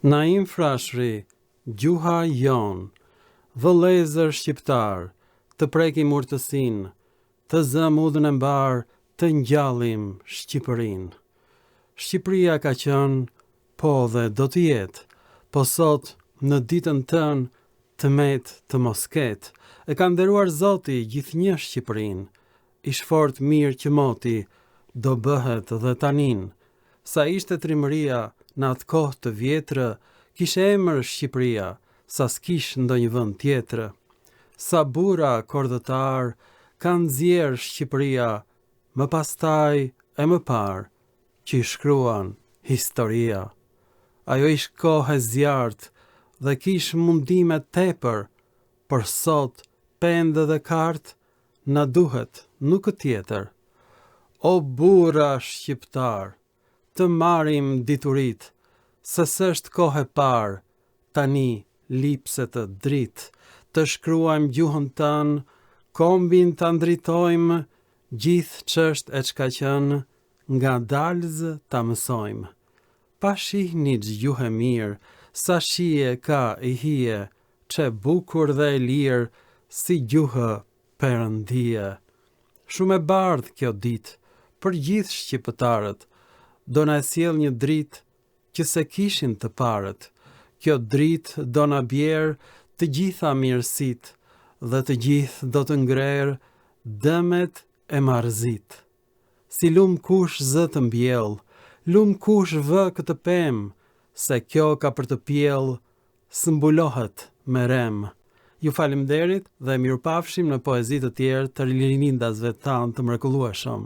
Naim Frashëri, gjuha jon, vëllezër shqiptar, të prekim urtësinë, të zëm udhën e mbar, të ngjallim Shqipërinë. Shqipëria ka qenë, po dhe do të jetë, po sot në ditën tënë të met të mos ketë, e ka nderuar Zoti gjithnjë Shqipërinë. Ish fort mirë që moti do bëhet dhe tanin. Sa ishte trimëria në atë kohë të vjetrë, kishe emër Shqipëria, sa s'kish ndonjë vend tjetër. Sa bura kordëtar kanë nxjerr Shqipëria, më pastaj e më parë, që i shkruan historia. Ajo ish kohë e zjarrt dhe kish mundime tepër, por sot pende dhe kartë na duhet nuk tjetër. O burra shqiptar, të marrim diturit, se s'është kohë e parë, tani lipse të dritë, të shkruajmë gjuhën tanë, kombin të ndritojmë, gjithë ç'është e çka qenë, nga dalzë ta mësojmë. Pa shihni gjuhë mirë, sa shije ka i hije, çe bukur dhe e lirë, si gjuhë perëndie. Shumë e bardhë kjo ditë, për gjithë shqiptarët, do na sjell një dritë që se kishin të parët. Kjo dritë do na bjerë të gjitha mirësitë dhe të gjithë do të ngrerë dëmet e marrëzit. Si lum kush zë të mbjell, lum kush vë këtë pemë, se kjo ka për të pjell, s'mbulohet me rem. Ju falemnderit dhe mirupafshim në poezi të tjerë të rinindasve tanë të mrekullueshëm.